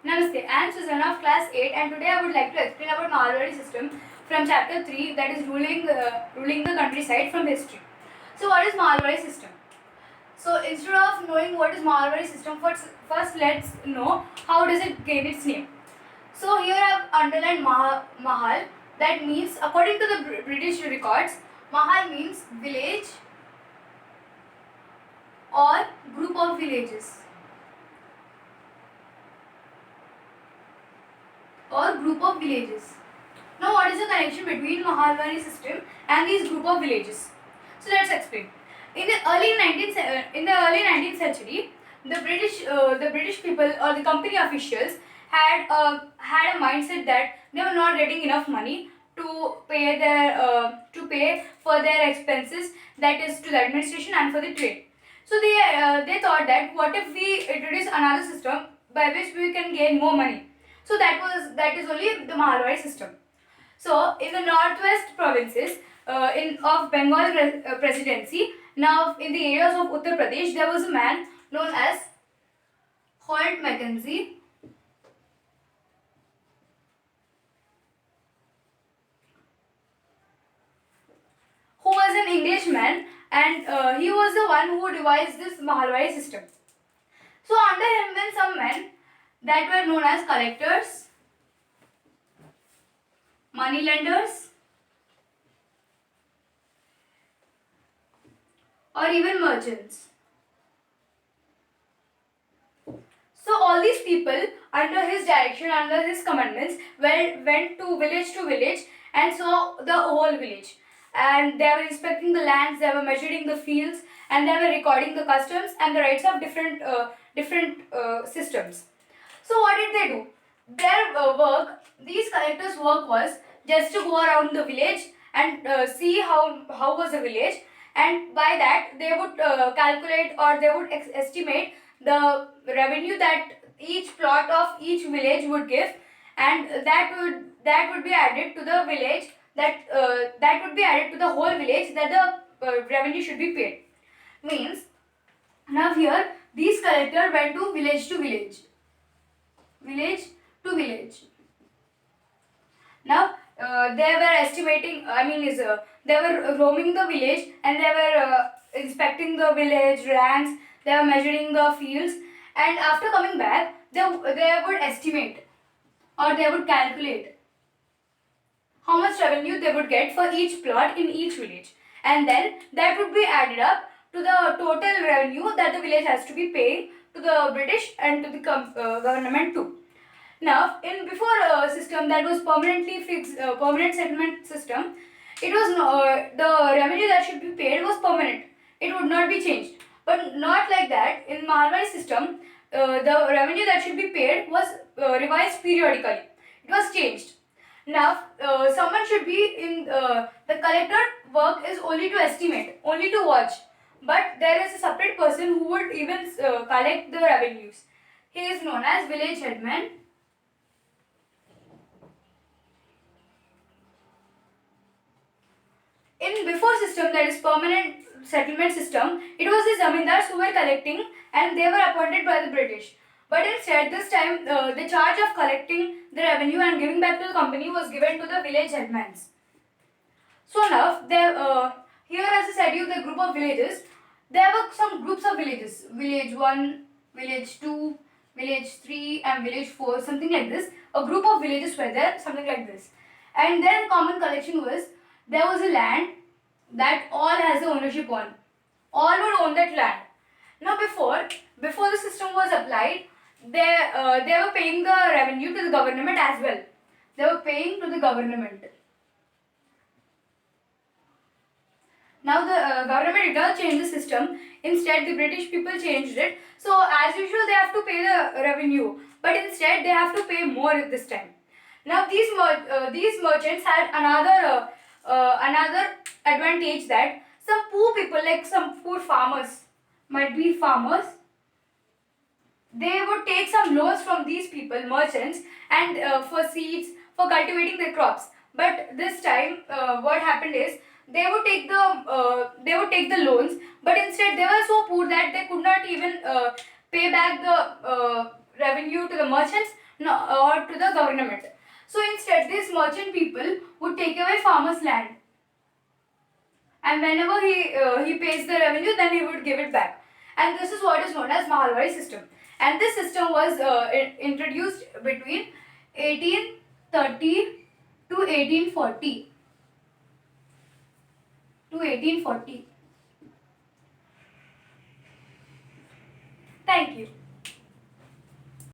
Namaste, I am Susanna of class 8 and today I would like to explain about Maharwari system from chapter 3, that is ruling the countryside from history. So what is Maharwari system? So instead of knowing what is Maharwari system, first let's know how does it gain its name. So here I have underlined Mahal, that means according to the British records, Mahal means village or group of villages. Or group of villages. Now what is the connection between Maharwari system and these group of villages? So let's explain. In the early 19th century, the British people or the company officials had a mindset that they were not getting enough money to pay for their expenses, that is to the administration and for the trade. So they thought that what if we introduce another system by which we can gain more money. So that is only the Maharwari system. So in the northwest provinces of Bengal presidency, now in the areas of Uttar Pradesh, there was a man known as Holt Mackenzie, who was an Englishman, and he was the one who devised this Maharwari system. So under him went some men that were known as collectors, moneylenders, or even merchants. So all these people under his direction, under his commandments, went to village and saw the whole village. And they were inspecting the lands, they were measuring the fields, and they were recording the customs and the rights of different systems. So what did they do? These collectors' work was just to go around the village and see how was the village, and by that they would calculate or they would estimate the revenue that each plot of each village would give, and that would be added to the village that would be added to the whole village, that the revenue should be paid. Means now here these collectors went to village to village. Now they were estimating. They were roaming the village and they were inspecting the village lands. They were measuring the fields, and after coming back, they would estimate or they would calculate how much revenue they would get for each plot in each village, and then that would be added up to the total revenue that the village has to be paying to the British and to the government too. Now, in before a system that was permanently fixed, permanent settlement system, it was the revenue that should be paid was permanent. It would not be changed. But not like that. In Maharwari system, the revenue that should be paid was revised periodically. It was changed. Now, someone should be in the collector work is only to estimate, only to watch. But there is a separate person who would even collect the revenues. He is known as village headman. In before system, that is permanent settlement system, it was the zamindars who were collecting and they were appointed by the British. But instead, this time, the charge of collecting the revenue and giving back to the company was given to the village headmans. So now, here as I said you, the group of villages, there were some groups of villages. Village 1, village 2, village 3 and village 4, something like this. A group of villages were there, something like this. And their common collection was, there was a land that all has the ownership on. All would own that land. Now before the system was applied, they were paying the revenue to the government as well. They were paying to the government. Now the government did not change the system. Instead, the British people changed it. So as usual, they have to pay the revenue, but instead they have to pay more this time. Now these merchants had another advantage, that some poor people, like some poor farmers, might be farmers, they would take some loans from these people, merchants, and for seeds, for cultivating their crops. But this time, what happened is they would take the loans, but instead they were so poor that they could not even pay back the revenue to the merchants, no, or to the government. So instead, these merchant people would take away farmers' land, and whenever he pays the revenue, then he would give it back. And this is what is known as Maharwari system. And this system was introduced between 1830 to 1840. To 1840. Thank you.